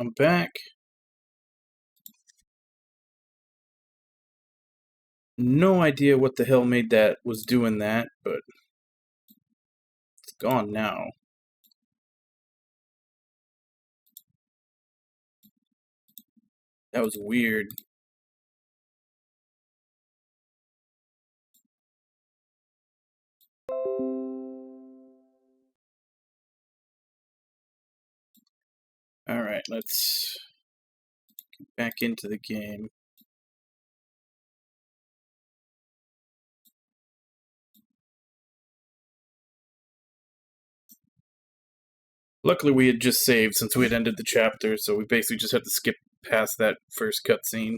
I'm back. No idea what the hell made that was doing that, but it's gone now. That was weird. Alright, let's get back into the game. Luckily we had just saved since we had ended the chapter, so we basically just had to skip past that first cutscene.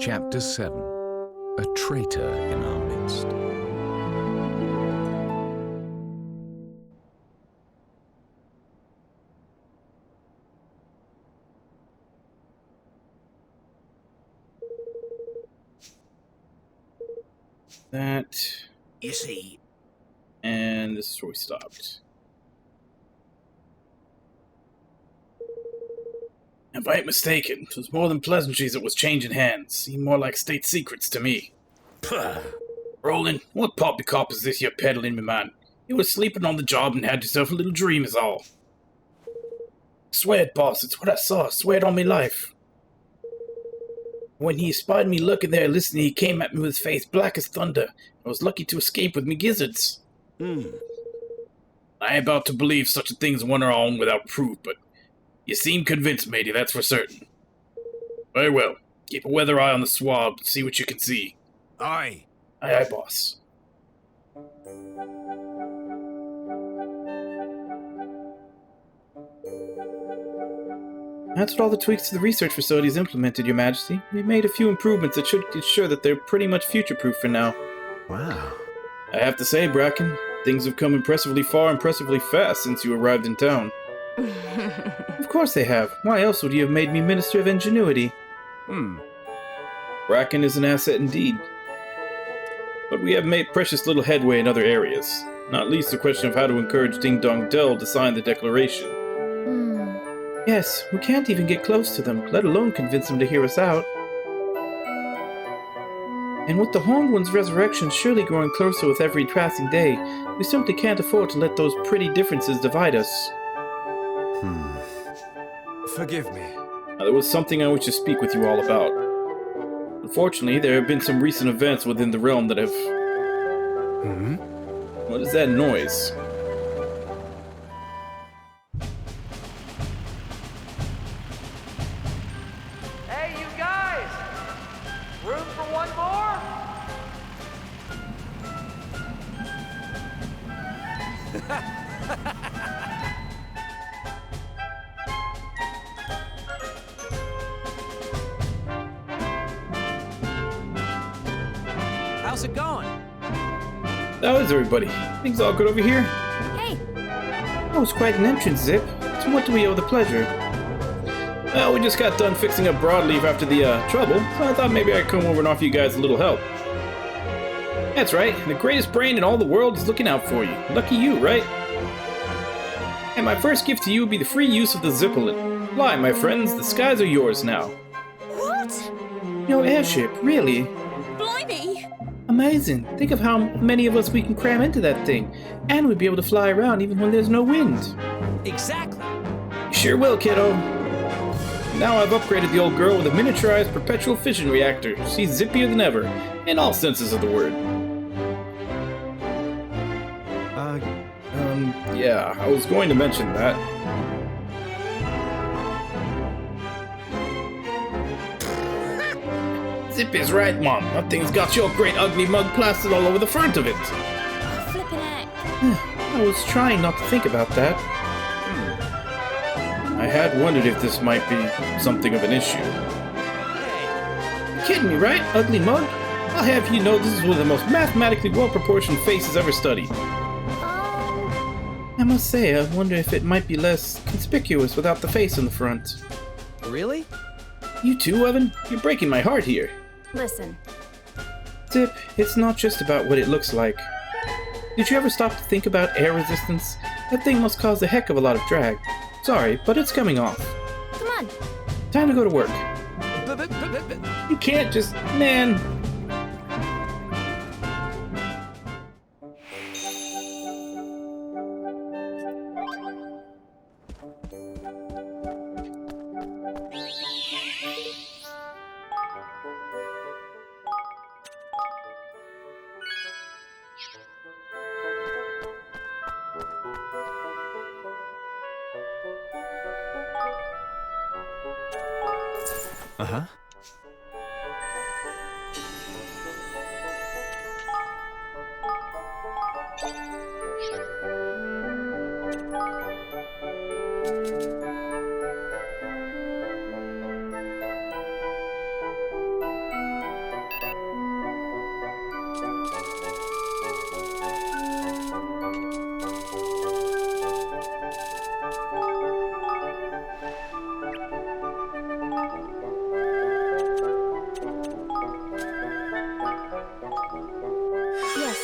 Chapter 7. A traitor in our midst. That. You see. And this is where we stopped. If I ain't mistaken, it was more than pleasantries that was changing hands. Seemed more like state secrets to me. Puh. Roland, what poppycock is this you're peddling, me man? You were sleeping on the job and had yourself a little dream is all. Swear it, boss, it's what I saw. Swear it on me life. When he spied me lurking there listening, he came at me with his face black as thunder. I was lucky to escape with me gizzards. I ain't about to believe such a thing's one or on without proof, but you seem convinced, matey, that's for certain. Very well. Keep a weather eye on the swab, see what you can see. Aye. Aye, aye, boss. That's what all the tweaks to the research facilities implemented, Your Majesty. We've made a few improvements that should ensure that they're pretty much future-proof for now. Wow. I have to say, Bracken, things have come impressively far, impressively fast since you arrived in town. Of course they have. Why else would you have made me Minister of Ingenuity? Bracken is an asset indeed. But we have made precious little headway in other areas. Not least the question of how to encourage Ding Dong Dell to sign the declaration. Yes, we can't even get close to them, let alone convince them to hear us out. And with the Horned One's resurrection surely growing closer with every passing day, we simply can't afford to let those pretty differences divide us. Forgive me. Now, there was something I wish to speak with you all about. Unfortunately, there have been some recent events within the realm that have... What is that noise? Hey, you guys! Room for one more? How's it going? How is everybody? Things all good over here? Hey! That was quite an entrance, Zip. To what do we owe the pleasure? Well, we just got done fixing up Broadleaf after the, trouble, so I thought maybe I'd come over and offer you guys a little help. That's right, the greatest brain in all the world is looking out for you. Lucky you, right? And my first gift to you would be the free use of the Zippolet. Fly, my friends, the skies are yours now. What? Your airship, really? Blimey! Amazing. Think of how many of us we can cram into that thing. And we'd be able to fly around even when there's no wind. Exactly. Sure will, kiddo. Now I've upgraded the old girl with a miniaturized perpetual fission reactor. She's zippier than ever, in all senses of the word. Yeah, I was going to mention that. Zip is right, Mom. That thing's got your great ugly mug plastered all over the front of it. Oh, flippin' heck. I was trying not to think about that. I had wondered if this might be something of an issue. Hey, You're kidding me, right, ugly mug? I'll have you know this is one of the most mathematically well-proportioned faces ever studied. I must say, I wonder if it might be less conspicuous without the face on the front. really? You too, Evan? You're breaking my heart here. Listen, Zip, it's not just about what it looks like. Did you ever stop to think about air resistance? That thing must cause a heck of a lot of drag. Sorry, but it's coming off. come on. Time to go to work. But- You can't just... man... Uh-huh. Yes.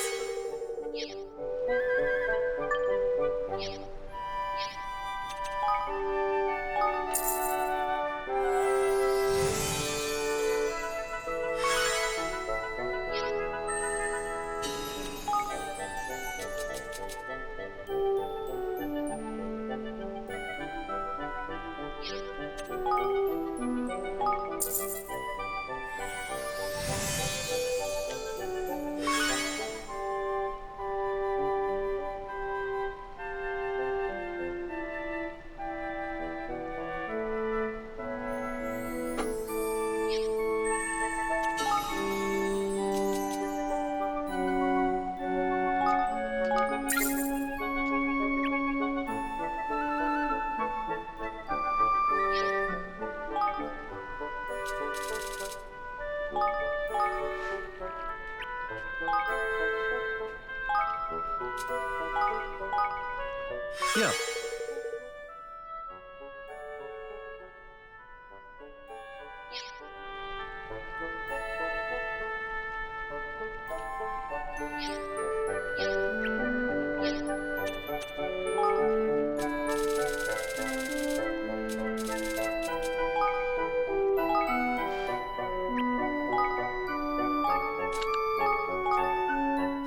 Yeah.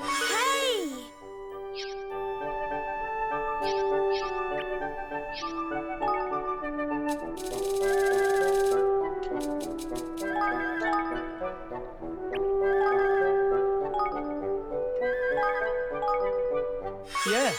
Hey! Yeah.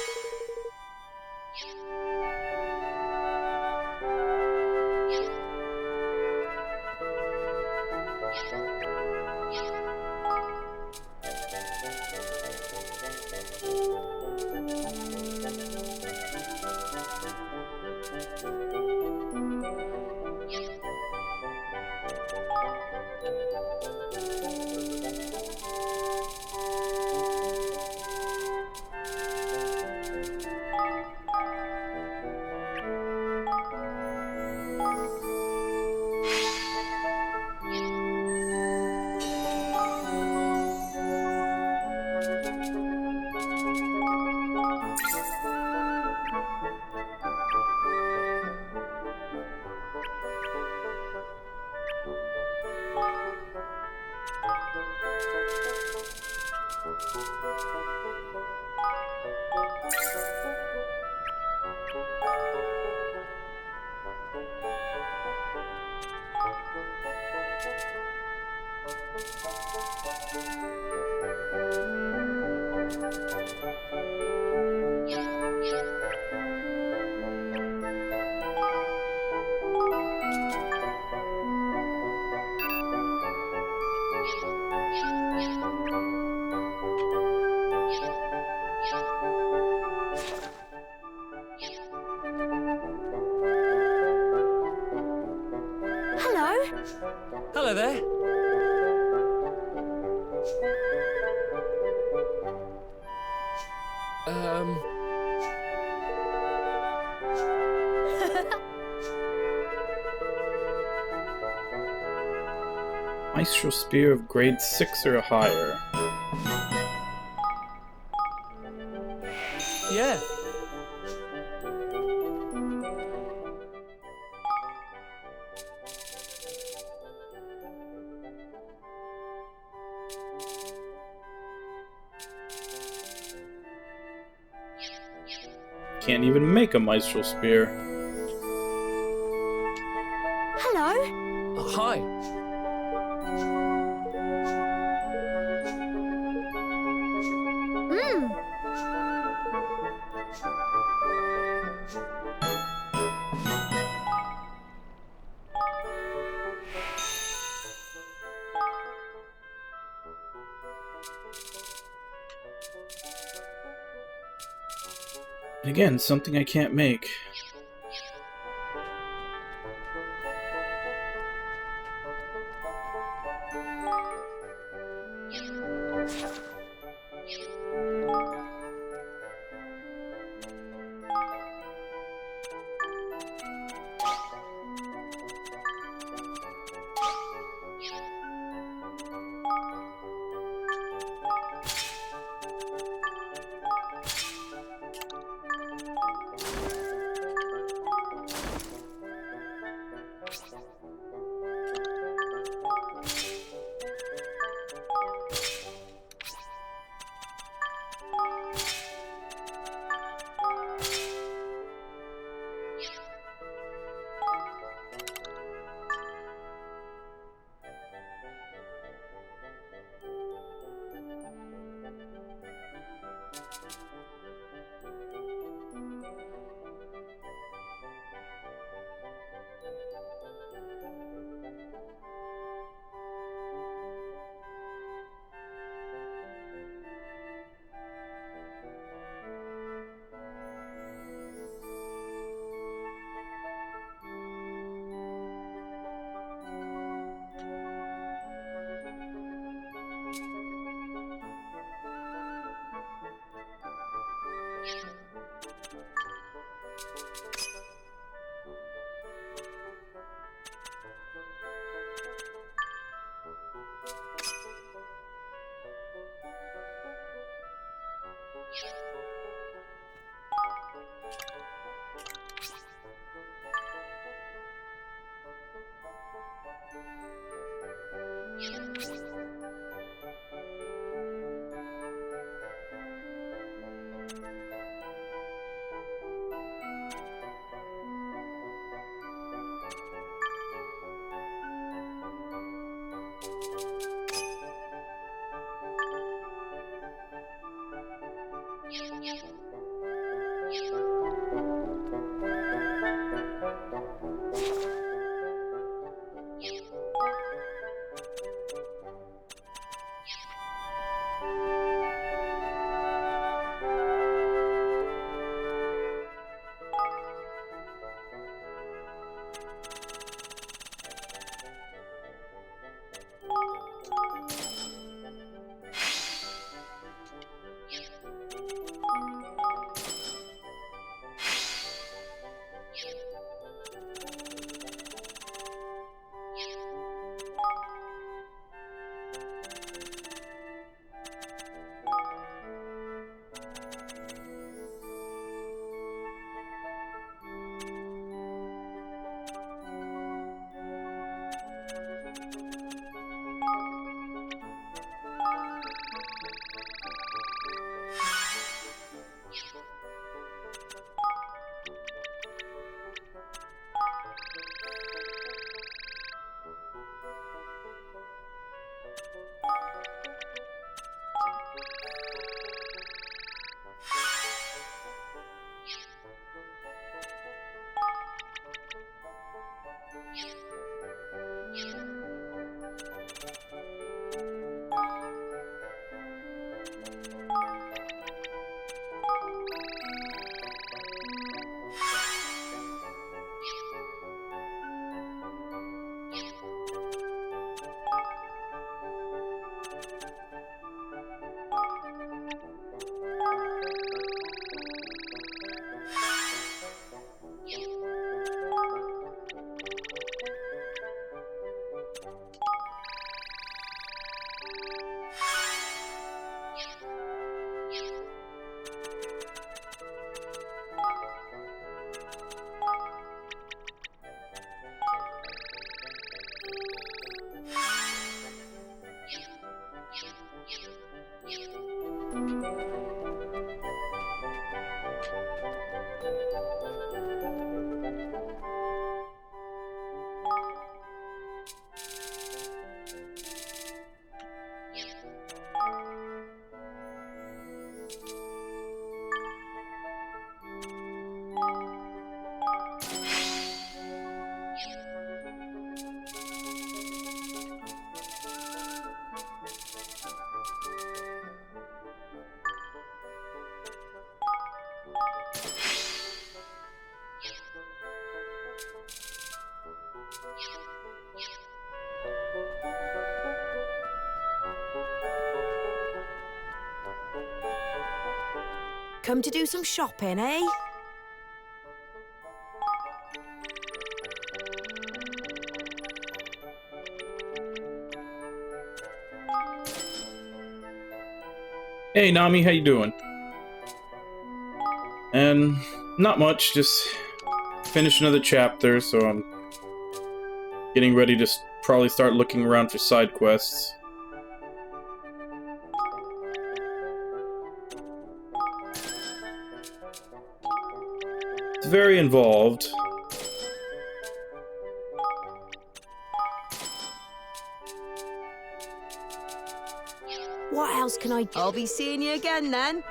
Hello there. Maestro Spear of grade 6 or higher. Yeah. Can't even make a Maestro Spear. Hello. Hi. And again, something I can't make. Come to do some shopping, eh? Hey Nami, how you doing? And not much, just finished another chapter, so I'm getting ready to probably start looking around for side quests. It's very involved. What else can I... I'll be seeing you again, then.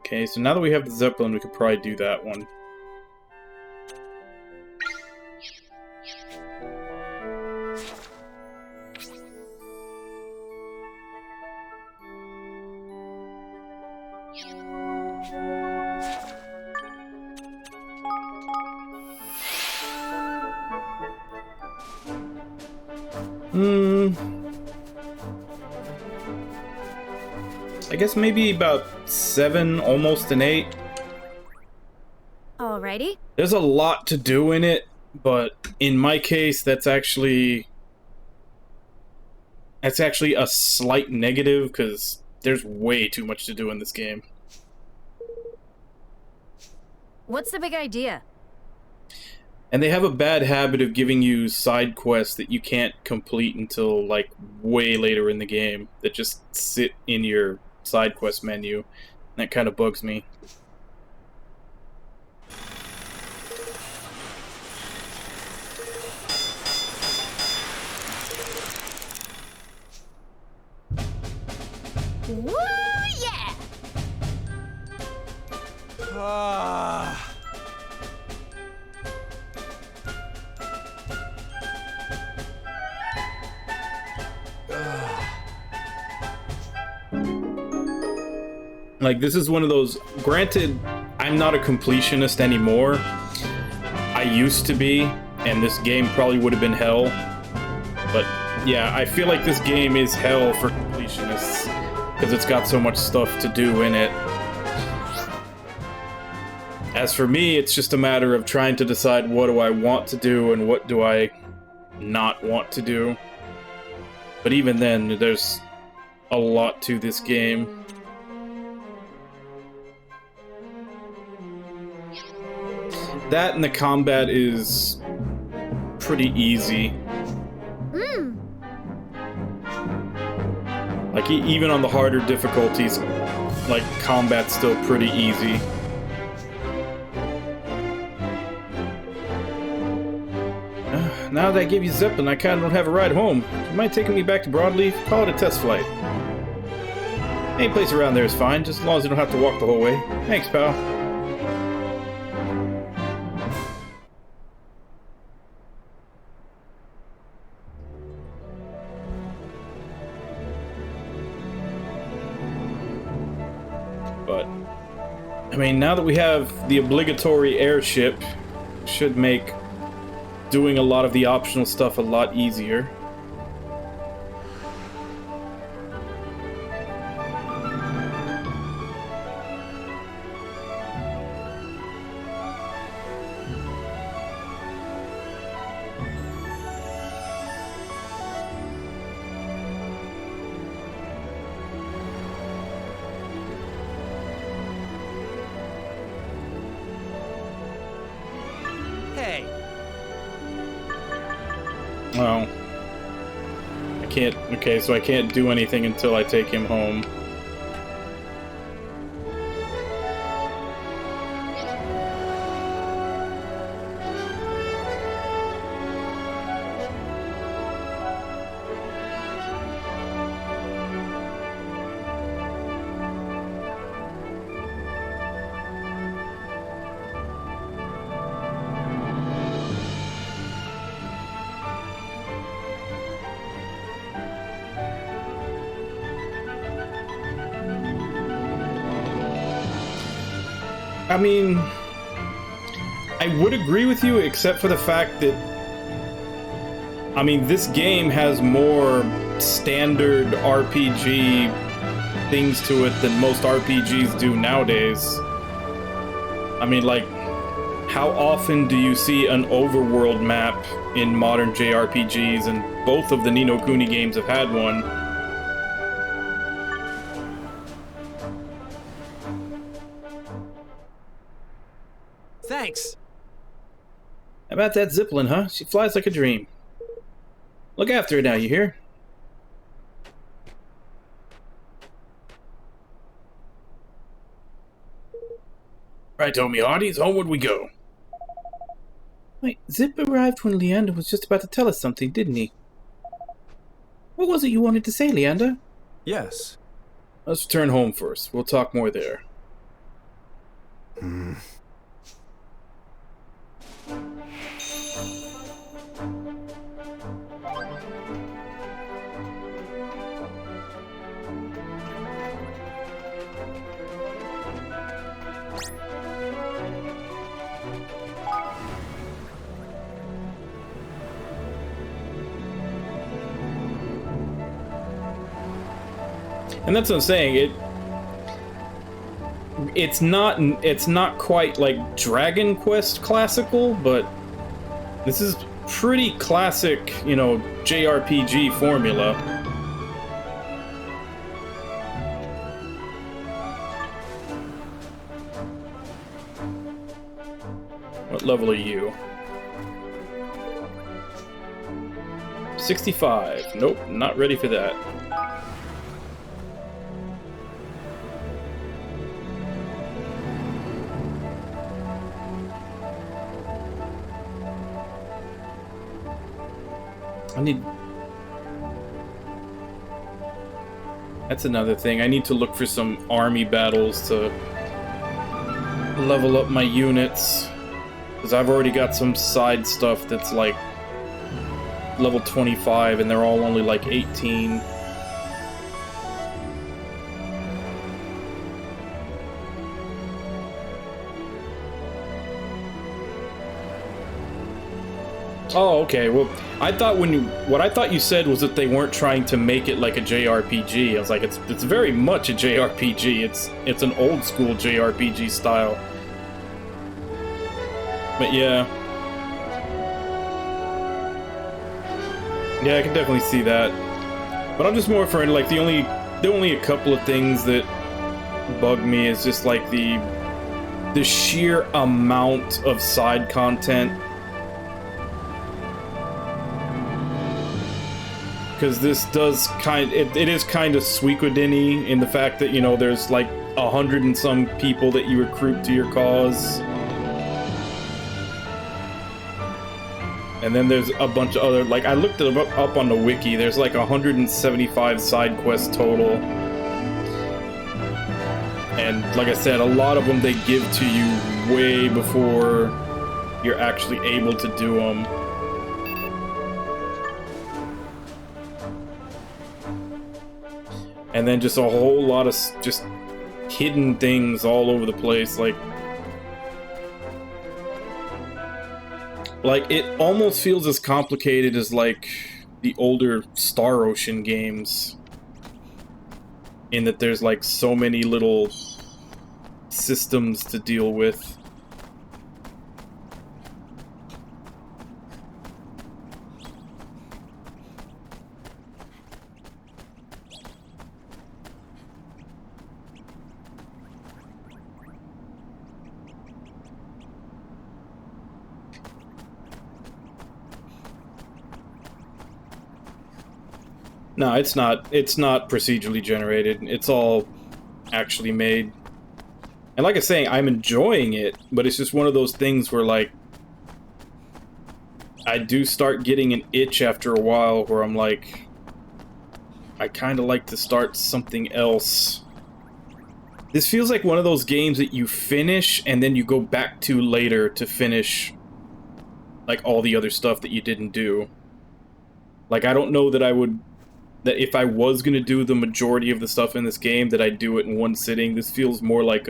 Okay, so now that we have the Zeppelin, we could probably do that one. I guess maybe about 7, almost an 8. Alrighty. There's a lot to do in it, but in my case, that's actually a slight negative, because there's way too much to do in this game. What's the big idea? And they have a bad habit of giving you side quests that you can't complete until, like, way later in the game, that just sit in your side quest menu. That kind of bugs me. Woo, yeah! Ah. Like, this is one of those... Granted, I'm not a completionist anymore. I used to be, and this game probably would have been hell. But, yeah, I feel like this game is hell for completionists, because it's got so much stuff to do in it. As for me, it's just a matter of trying to decide what do I want to do and what do I not want to do. But even then, there's a lot to this game. That and the combat is pretty easy. Like, even on the harder difficulties, like, combat's still pretty easy. Now that I gave you Zeppelin, I kinda don't have a ride home. Do you mind taking me back to Broadleaf? Call it a test flight. Any place around there is fine, just as long as you don't have to walk the whole way. Thanks, pal. But, I mean, now that we have the obligatory airship, should make doing a lot of the optional stuff a lot easier. Hey. Well, I can't... Okay, so I can't do anything until I take him home. I mean, I would agree with you, except for the fact that, I mean, this game has more standard RPG things to it than most RPGs do nowadays. I mean, like, how often do you see an overworld map in modern JRPGs? And both of the Ni no Kuni games have had one. Thanks. How about that Zeppelin, huh? She flies like a dream. Look after her now, you hear? Right, Tommy Hardies, homeward we go. Wait, Zip arrived when Leander was just about to tell us something, didn't he? What was it you wanted to say, Leander? Yes. Let's return home first. We'll talk more there. And that's what I'm saying. It's not quite like Dragon Quest classical, but this is pretty classic, you know, JRPG formula. What level are you? 65. Nope, not ready for that. That's another thing. I need to look for some army battles to level up my units. Because I've already got some side stuff that's like level 25 and they're all only like 18. Oh, okay. Well, I thought what I thought you said was that they weren't trying to make it like a JRPG. I was like, it's very much a JRPG. It's an old school JRPG style. But yeah, I can definitely see that. But I'm just more referring to like the only a couple of things that bug me is just like the sheer amount of side content. Because this does it is kind of Suikoden-y in the fact that, you know, there's like 100 and some people that you recruit to your cause. And then there's a bunch of other, like, I looked it up on the wiki, there's like 175 side quests total. And like I said, a lot of them they give to you way before you're actually able to do them. And then just a whole lot of just hidden things all over the place, like it almost feels as complicated as like the older Star Ocean games, in that there's like so many little systems to deal with. No, it's not procedurally generated. It's all actually made. And like I was saying, I'm enjoying it, but it's just one of those things where, like, I do start getting an itch after a while where I'm like, I kind of like to start something else. This feels like one of those games that you finish and then you go back to later to finish, like, all the other stuff that you didn't do. Like, I don't know that that if I was going to do the majority of the stuff in this game, that I'd do it in one sitting. This feels more like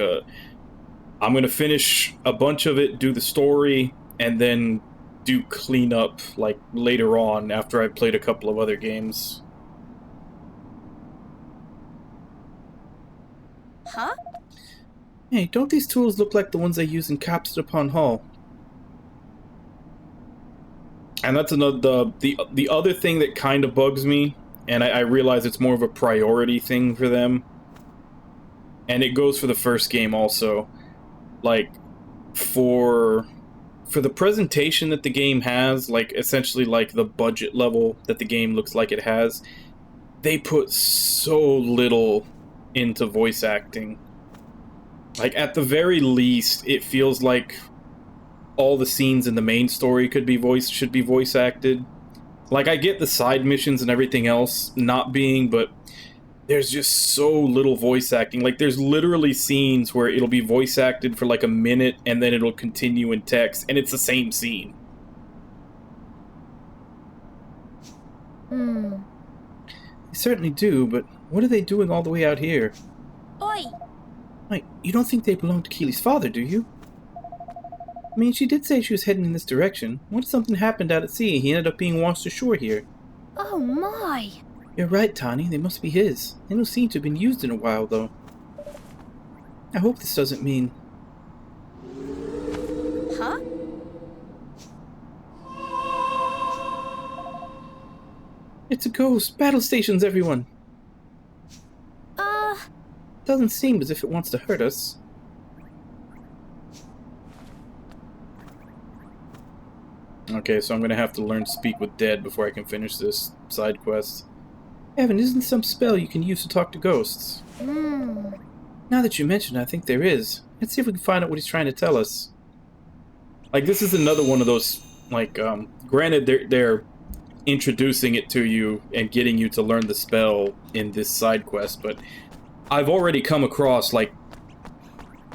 I'm gonna finish a bunch of it, do the story, and then do cleanup like later on after I've played a couple of other games. Huh? Hey, don't these tools look like the ones I use in Captured Upon Hull? And that's another the other thing that kind of bugs me, and I realize it's more of a priority thing for them. And it goes for the first game also. Like, for the presentation that the game has, like, essentially, like, the budget level that the game looks like it has, they put so little into voice acting. Like, at the very least, it feels like all the scenes in the main story should be voice acted. Like, I get the side missions and everything else not being, but there's just so little voice acting. Like, there's literally scenes where it'll be voice acted for like a minute and then it'll continue in text, and it's the same scene. They certainly do, but what are they doing all the way out here? Oi! Wait, you don't think they belong to Keely's father, do you? I mean, she did say she was heading in this direction. What if something happened out at sea and he ended up being washed ashore here? Oh my! You're right, Tani. They must be his. They don't seem to have been used in a while, though. I hope this doesn't mean... Huh? It's a ghost! Battle stations, everyone! Doesn't seem as if it wants to hurt us. Okay, so I'm gonna have to learn to speak with Dead before I can finish this side quest. Evan, isn't some spell you can use to talk to ghosts? Now that you mention it, I think there is. Let's see if we can find out what he's trying to tell us. Like, this is another one of those, like, granted they're introducing it to you and getting you to learn the spell in this side quest, but I've already come across, like,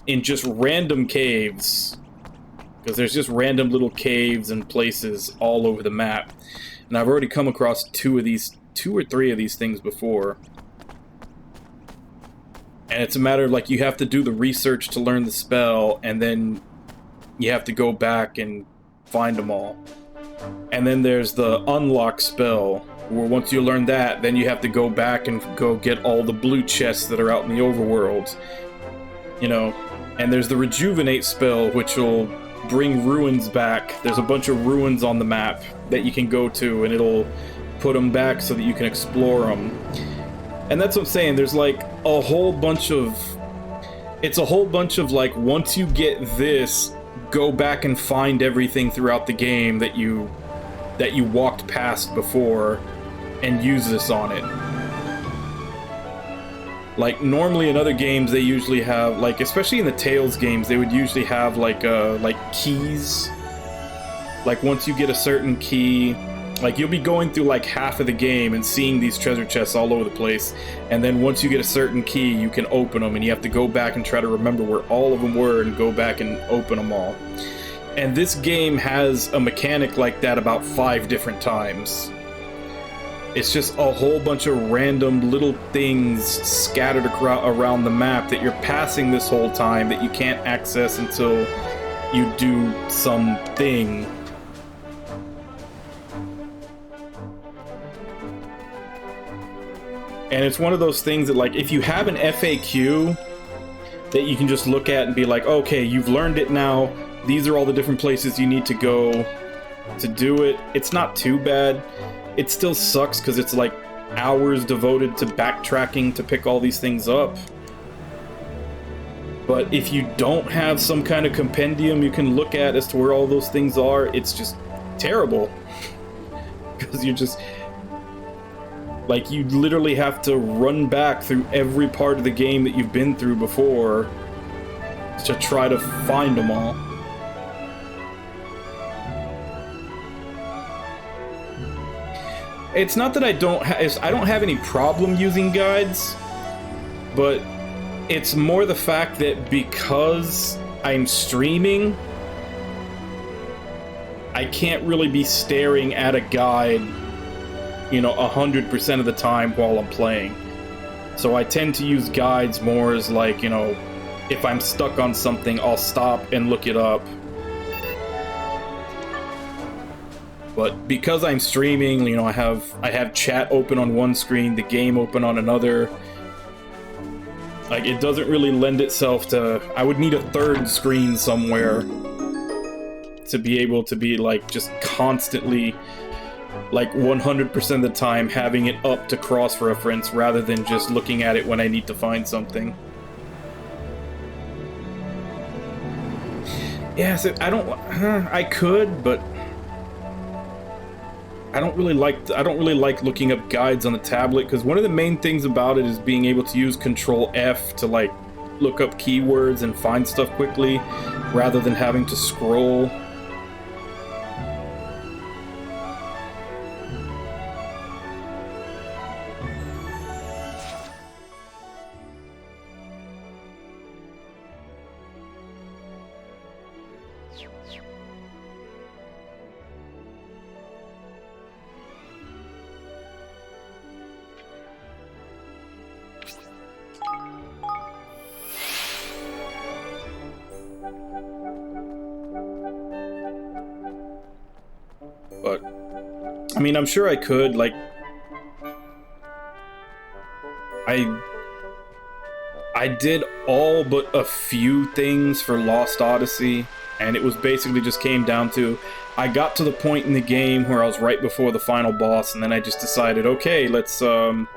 in just random caves, because there's just random little caves and places all over the map, and I've already come across two or three of these things before. And it's a matter of, like, you have to do the research to learn the spell, and then you have to go back and find them all. And then there's the unlock spell, where once you learn that, then you have to go back and go get all the blue chests that are out in the overworld. You know, and there's the rejuvenate spell, which will bring ruins back. There's a bunch of ruins on the map that you can go to, and it'll put them back so that you can explore them. And that's what I'm saying, there's like a whole bunch of... It's a whole bunch of, like, once you get this, go back and find everything throughout the game that you walked past before, and use this on it. Like, normally in other games they usually have, like, especially in the Tales games, they would usually have, like keys. Like, once you get a certain key, like, you'll be going through, like, half of the game and seeing these treasure chests all over the place, and then once you get a certain key, you can open them, and you have to go back and try to remember where all of them were and go back and open them all. And this game has a mechanic like that about 5 different times. It's just a whole bunch of random little things scattered around the map that you're passing this whole time that you can't access until you do something. And it's one of those things that, like, if you have an FAQ that you can just look at and be like, okay, you've learned it now, these are all the different places you need to go to do it, it's not too bad. It still sucks because it's like hours devoted to backtracking to pick all these things up. But if you don't have some kind of compendium you can look at as to where all those things are, it's just terrible. Because you're just... Like, you literally have to run back through every part of the game that you've been through before to try to find them all. It's not that I don't have any problem using guides, but it's more the fact that because I'm streaming, I can't really be staring at a guide, you know, 100% of the time while I'm playing. So I tend to use guides more as, like, you know, if I'm stuck on something, I'll stop and look it up. But because I'm streaming, you know, I have chat open on one screen, the game open on another. Like, it doesn't really lend itself to... I would need a third screen somewhere to be able to be, like, just constantly, like, 100% of the time having it up to cross-reference rather than just looking at it when I need to find something. Yes, I don't... I could, but... I don't really like looking up guides on the tablet, because one of the main things about it is being able to use Control F to, like, look up keywords and find stuff quickly rather than having to scroll. But, I mean, I'm sure I could, like... I did all but a few things for Lost Odyssey, and it was basically just came down to... I got to the point in the game where I was right before the final boss, and then I just decided, okay, let's go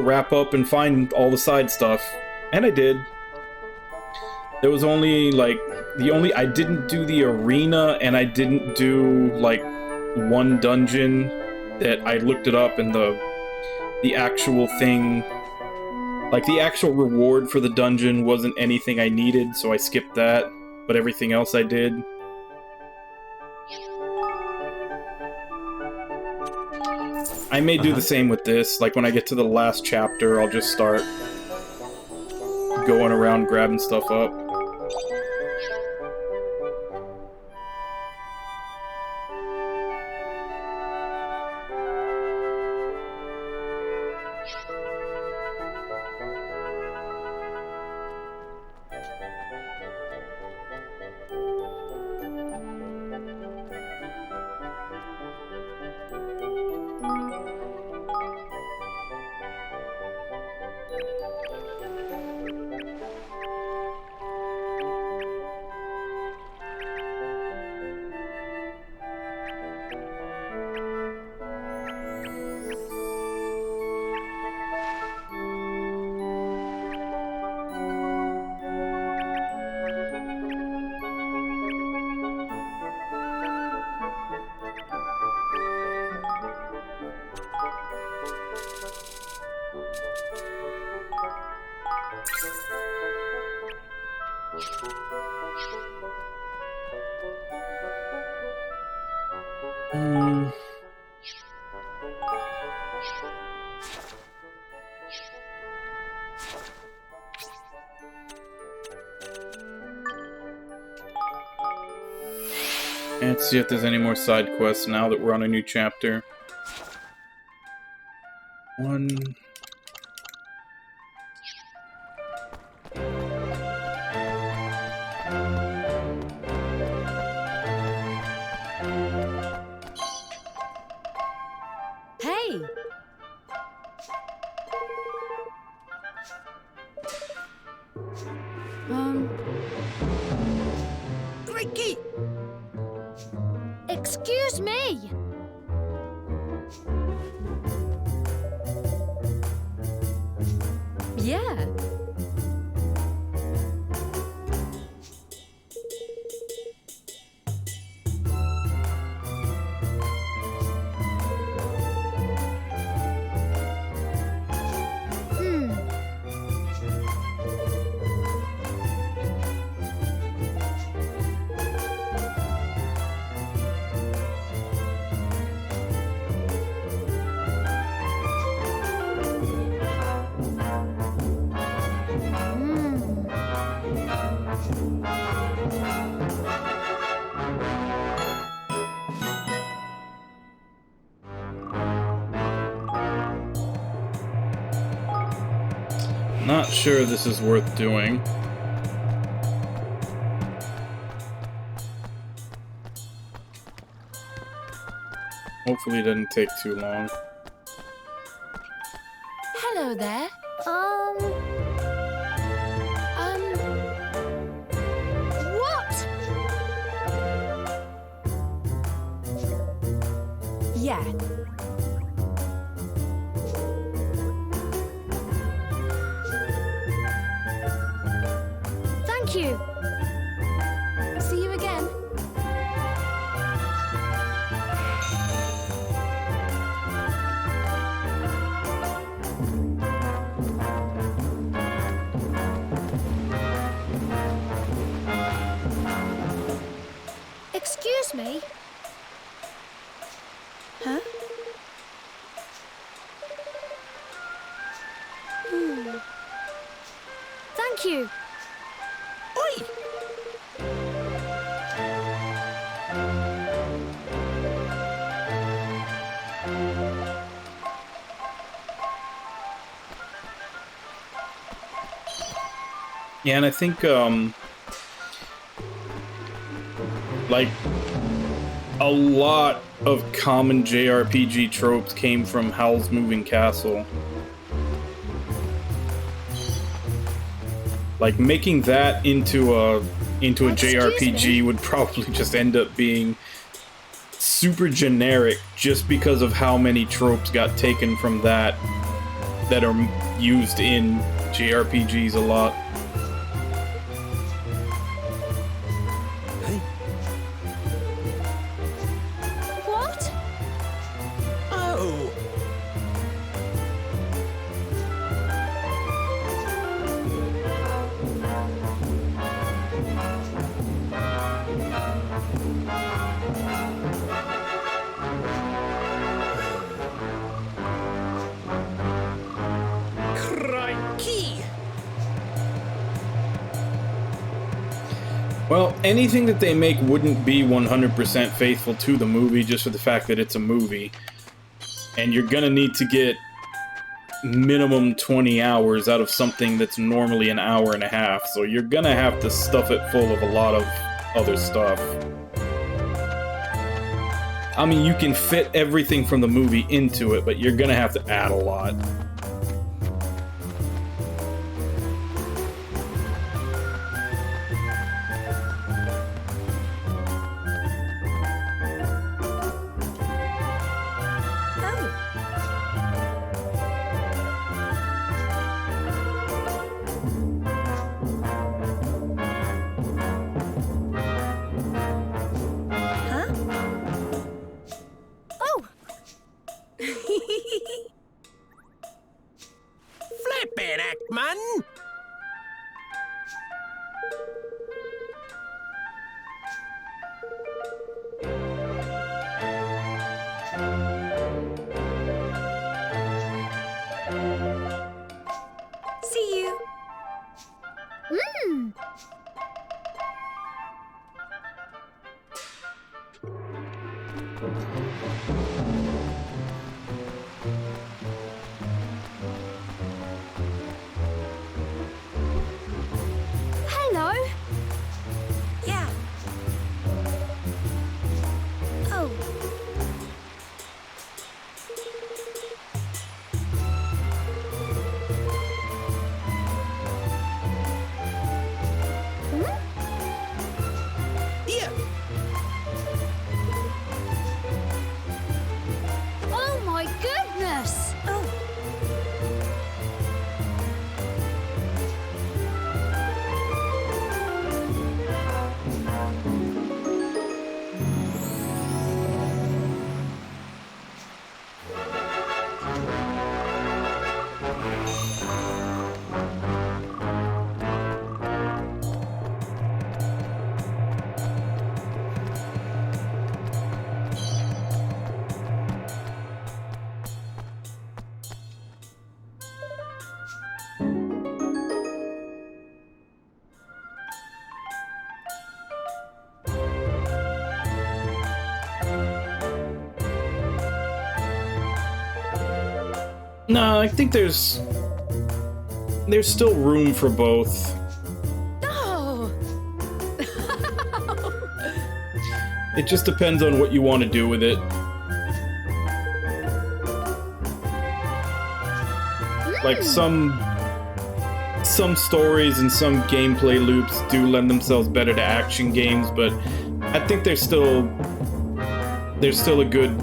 wrap up and find all the side stuff. And I did. There was only, like... I didn't do the arena, and I didn't do, like, one dungeon that I looked it up, and the actual thing, like, the actual reward for the dungeon wasn't anything I needed, so I skipped that, but everything else I did. I may do the same with this, like, when I get to the last chapter, I'll just start going around grabbing stuff up. Let's see if there's any more side quests now that we're on a new chapter. One... Hey! Ricky! Excuse me! Yeah. Not sure this is worth doing. Hopefully it doesn't take too long. Hello there. What? Yeah. Thank you. See you again. Excuse me? Huh? Thank you. Oi! Yeah, and I think, like, a lot of common JRPG tropes came from Howl's Moving Castle. Like, making that into a JRPG would probably just end up being super generic just because of how many tropes got taken from that are used in JRPGs a lot. What? Oh! Crikey! Well, anything that they make wouldn't be 100% faithful to the movie just for the fact that it's a movie. And you're gonna need to get minimum 20 hours out of something that's normally an hour and a half, so you're gonna have to stuff it full of a lot of other stuff. I mean, you can fit everything from the movie into it, but you're gonna have to add a lot. Flippin' heck, man! See you. Hello. Yeah. Oh. Here! Oh my goodness! Oh. No, I think there's there's still room for both. Oh. It just depends on what you want to do with it. Like some stories and some gameplay loops do lend themselves better to action games, but I think there's still a good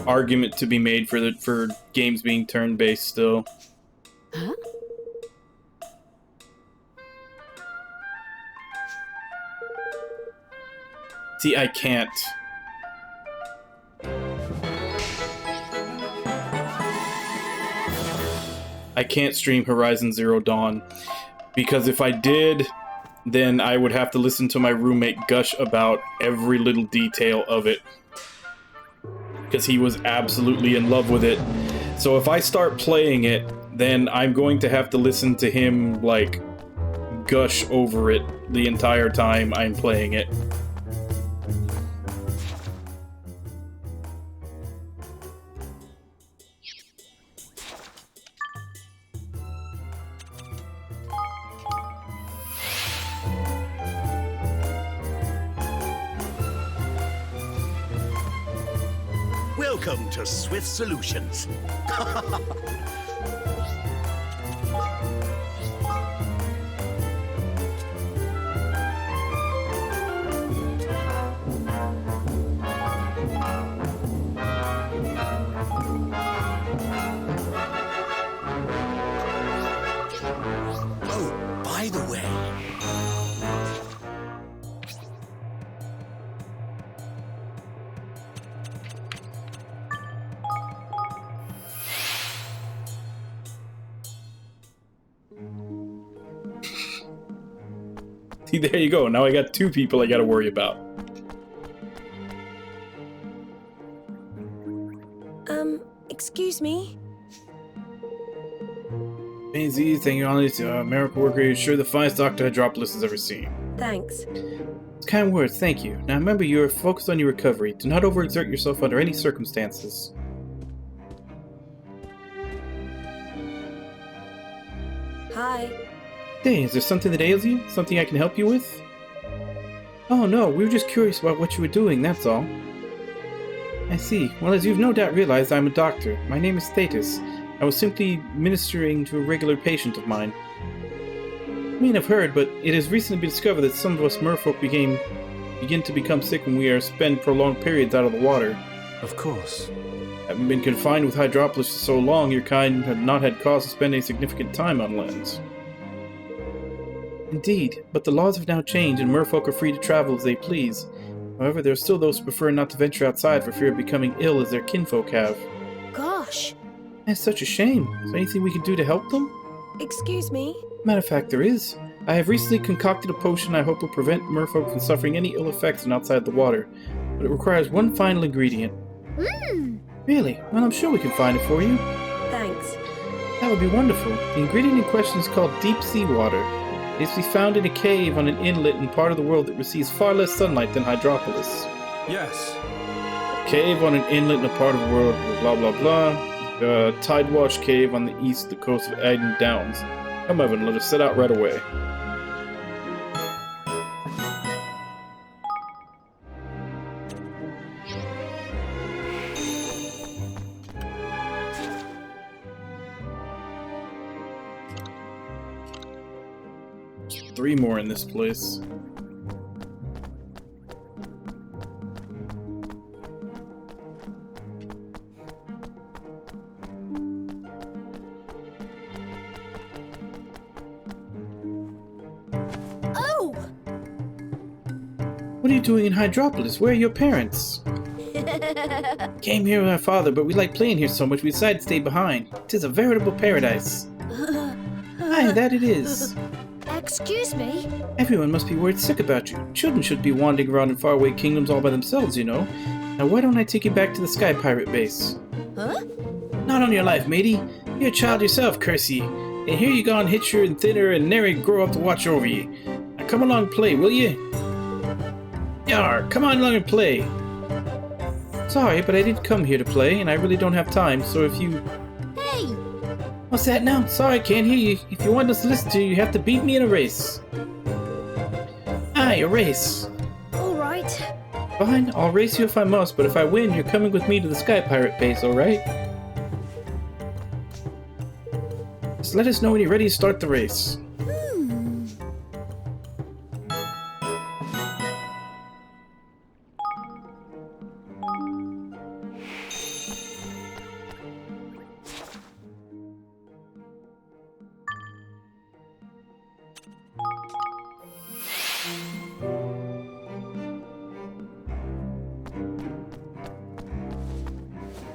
argument to be made for games being turn-based still. Huh? See, I can't. I can't stream Horizon Zero Dawn, because if I did, then I would have to listen to my roommate gush about every little detail of it, because he was absolutely in love with it. So if I start playing it, then I'm going to have to listen to him, like, gush over it the entire time I'm playing it. Welcome to Swift Solutions. Oh, by the way. See, there you go. Now I got two people I gotta worry about. Excuse me? Maisie, thank you, honest miracle worker. You're sure the finest Dr. Hydropolis has ever seen. Thanks. It's kind words, thank you. Now remember, you are focused on your recovery. Do not overexert yourself under any circumstances. Hi. Hey, is there something that ails you? Something I can help you with? Oh no, we were just curious about what you were doing, that's all. I see. Well, as you've no doubt realized, I'm a doctor. My name is Thetis. I was simply ministering to a regular patient of mine. You may have heard, but it has recently been discovered that some of us merfolk begin to become sick when we spend prolonged periods out of the water. Of course. Having been confined with Hydropolis for so long, your kind have not had cause to spend any significant time on lands. Indeed, but the laws have now changed and merfolk are free to travel as they please. However, there are still those who prefer not to venture outside for fear of becoming ill as their kinfolk have. Gosh. That's such a shame. Is there anything we can do to help them? Excuse me? Matter of fact, there is. I have recently concocted a potion I hope will prevent merfolk from suffering any ill effects when outside the water, but it requires one final ingredient. Really? Well, I'm sure we can find it for you. Thanks. That would be wonderful. The ingredient in question is called deep sea water. It is to be found in a cave on an inlet in part of the world that receives far less sunlight than Hydropolis. Yes. A cave on an inlet in a part of the world, blah blah blah. A tide-wash cave on the east of the coast of Aden Downs. Come, Evan, let us set out right away. There's 3 more in this place. Oh! What are you doing in Hydropolis? Where are your parents? Came here with our father, but we like playing here so much we decided to stay behind. It is a veritable paradise. Aye, that it is. Excuse me? Everyone must be worried sick about you. Children should be wandering around in faraway kingdoms all by themselves, you know. Now why don't I take you back to the Sky Pirate base? Huh? Not on your life, matey. You're a child yourself, curse ye. And here you gone hitcher and thinner and nary grow up to watch over ye. Now come along and play, will ye? Yar, come on along and play. Sorry, but I didn't come here to play, and I really don't have time, so if you... Hey! What's that now? Sorry, I can't hear you. If you want us to listen to you, you have to beat me in a race. Aye, a race. All right. Fine, I'll race you if I must, but if I win, you're coming with me to the Sky Pirate base, alright? Just let us know when you're ready to start the race.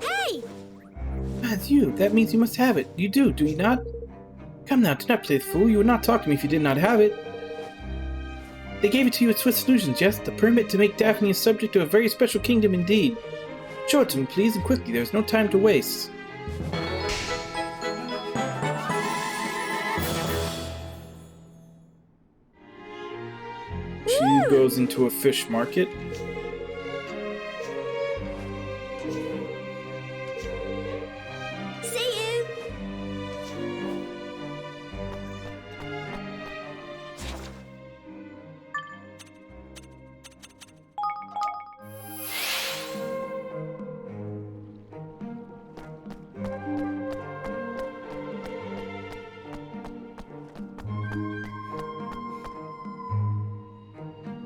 Hey! That's you. That means you must have it. You do you not? Come now, do not play the fool. You would not talk to me if you did not have it. They gave it to you at Swift Solutions, yes? The permit to make Daphne a subject to a very special kingdom indeed. Show it to me, please, and quickly. There's no time to waste. She goes into a fish market. See you!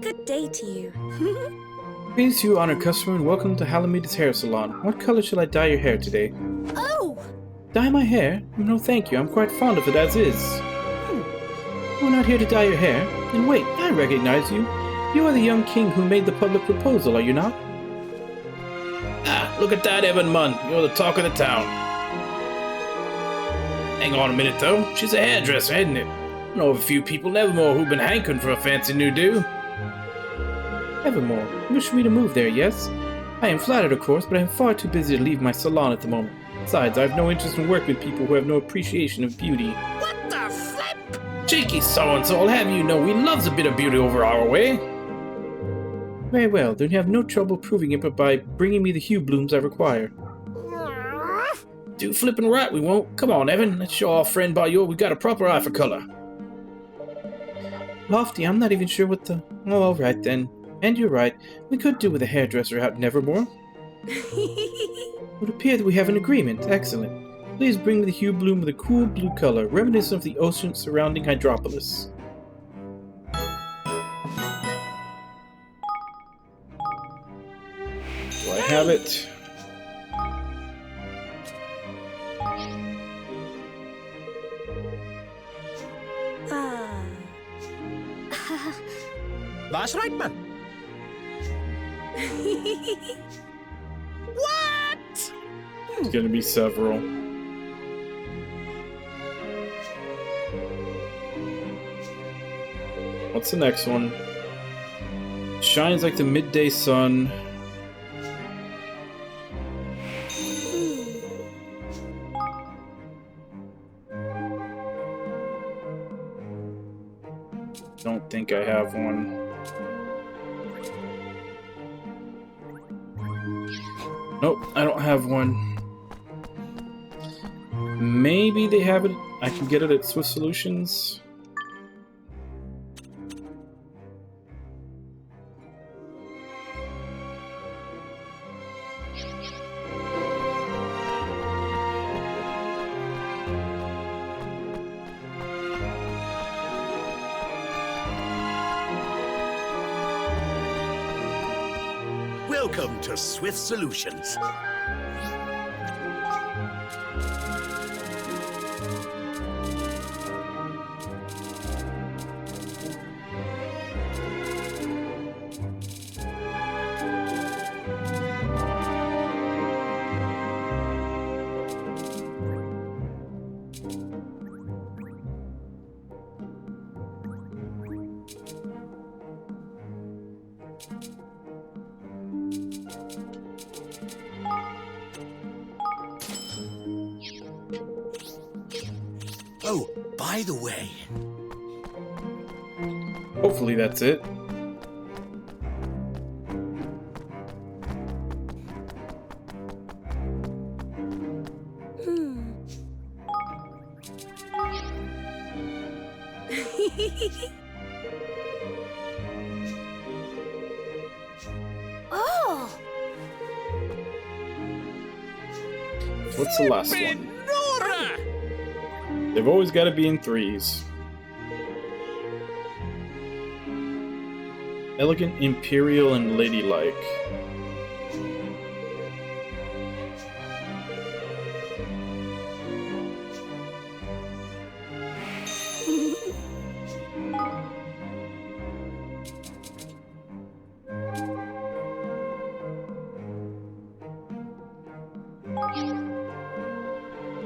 Good day to you. Greetings to you, honored customer, and welcome to Halameda's Hair Salon. What color shall I dye your hair today? Oh! Dye my hair? No thank you, I'm quite fond of it as is. We're not here to dye your hair. And wait, I recognize you. You are the young king who made the public proposal, are you not? Ah, look at that, Evan Munn. You're the talk of the town. Hang on a minute, though. She's a hairdresser, isn't it? I know of a few people in Evermore who've been hankering for a fancy new do. Evermore? You wish me to move there, yes? I am flattered, of course, but I am far too busy to leave my salon at the moment. Besides, I have no interest in working with people who have no appreciation of beauty. What the flip? Cheeky so-and-so, I'll have you know he loves a bit of beauty over our way. Very well, then you have no trouble proving it but by bringing me the hue blooms I require. Do flippin' right we won't. Come on, Evan, let's show our friend Bayou we got a proper eye for color. Lofty, I'm not even sure what the... Oh, alright then. And you're right, we could do with a hairdresser out in Evermore. It would appear that we have an agreement. Excellent. Please bring me the hue bloom with a cool blue color, reminiscent of the ocean surrounding Hydropolis. Do I have it? That's right, man. What? There's gonna be several. What's the next one? Shines like the midday sun. Don't think I have one. Nope, I don't have one. Maybe they have it. I can get it at Swift Solutions. Welcome to Swift Solutions. Oh, by the way, Hopefully that's it. Oh! What's the last one? They've always got to be in threes. Elegant, imperial, and ladylike.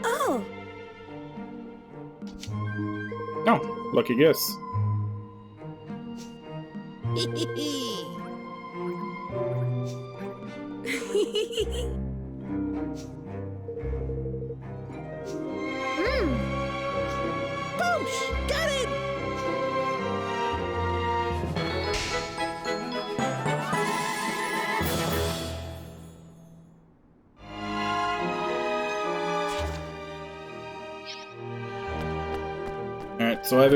Oh! Oh, lucky guess. Boosh! Got it! Alright, so I've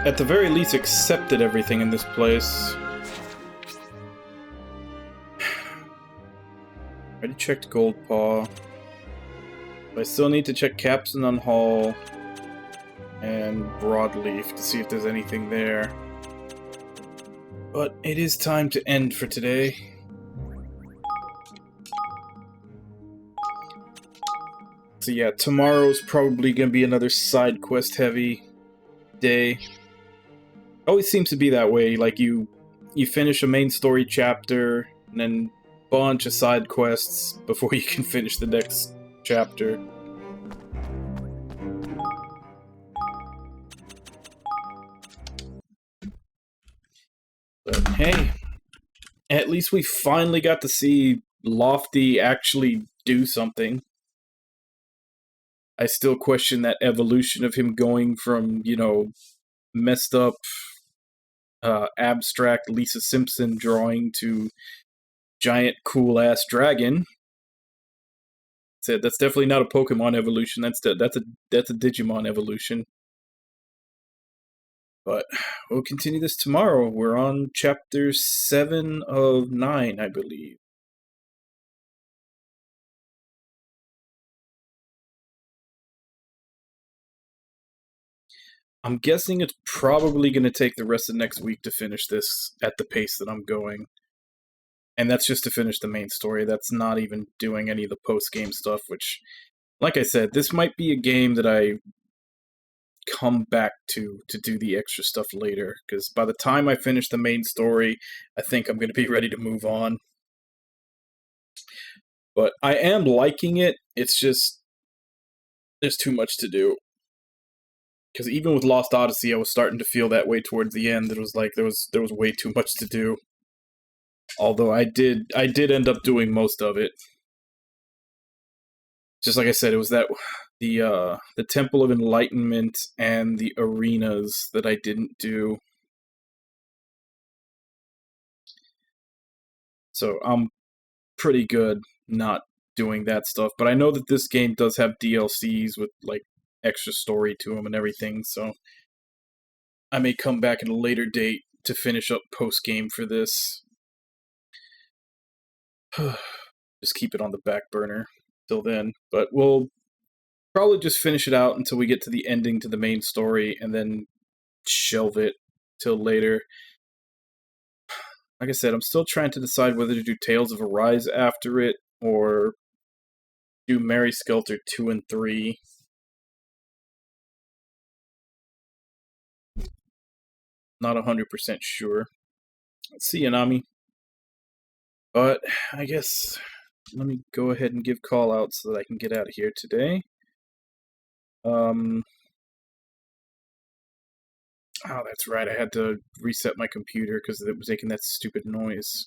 at the very least accepted everything in this place. Already checked Gold Paw. I still need to check Capstan on Hall and Broadleaf to see if there's anything there. But it is time to end for today. So yeah, tomorrow's probably gonna be another side quest heavy day. Always seems to be that way. Like you finish a main story chapter and then bunch of side quests before you can finish the next chapter. But hey, at least we finally got to see Lofty actually do something. I still question that evolution of him going from, you know, messed up, abstract Lisa Simpson drawing to giant cool-ass dragon. That's definitely not a Pokemon evolution. That's a Digimon evolution. But we'll continue this tomorrow. We're on chapter 7 of 9, I believe. I'm guessing it's probably going to take the rest of next week to finish this at the pace that I'm going. And that's just to finish the main story. That's not even doing any of the post-game stuff, which, like I said, this might be a game that I come back to do the extra stuff later, because by the time I finish the main story, I think I'm going to be ready to move on. But I am liking it, it's just, there's too much to do. Because even with Lost Odyssey, I was starting to feel that way towards the end. It was like there was way too much to do. Although I did end up doing most of it. Just like I said, it was that the Temple of Enlightenment and the arenas that I didn't do. So I'm pretty good not doing that stuff. But I know that this game does have DLCs with like extra story to them and everything, so I may come back at a later date to finish up post-game for this. Just keep it on the back burner till then. But we'll probably just finish it out until we get to the ending to the main story and then shelve it till later. Like I said, I'm still trying to decide whether to do Tales of Arise after it or do Mary Skelter 2 and 3. Not 100% sure. Let's see, Yanami. But I guess let me go ahead and give call out so that I can get out of here today. Oh, that's right. I had to reset my computer because it was making that stupid noise.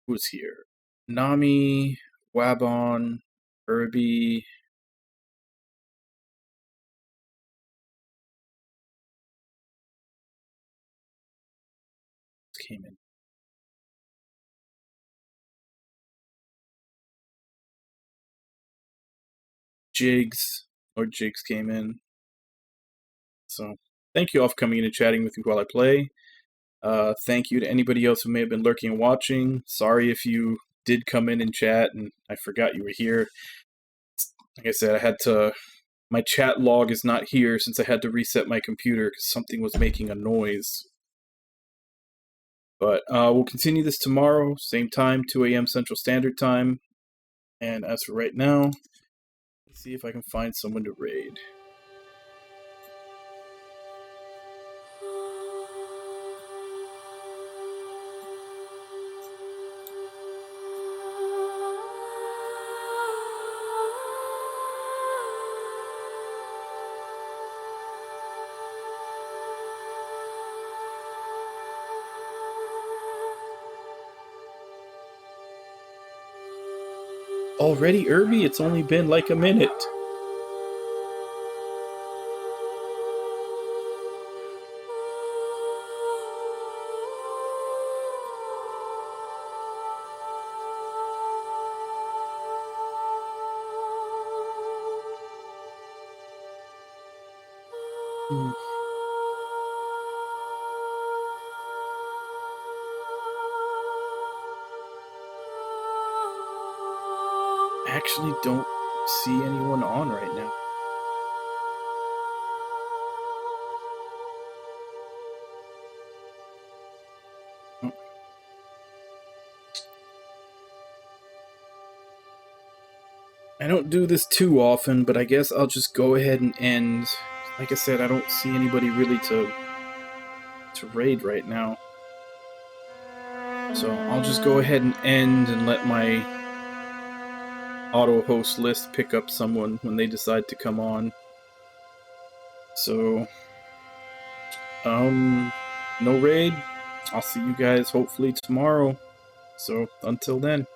Who's here? Nami, Wabon, Herbie. Came in. Jigs came in. So thank you all for coming in and chatting with me while I play. Thank you to anybody else who may have been lurking and watching. Sorry if you did come in and chat and I forgot you were here. Like I said, my chat log is not here since I had to reset my computer because something was making a noise. But we'll continue this tomorrow, same time, 2 a.m. Central Standard Time. And as for right now, let's see if I can find someone to raid. Already, Irby? It's only been like a minute. I actually don't see anyone on right now. I don't do this too often, but I guess I'll just go ahead and end. Like I said, I don't see anybody really to raid right now. So I'll just go ahead and end and let my auto host list pick up someone when they decide to come on. So no raid. I'll see you guys hopefully tomorrow. So until then.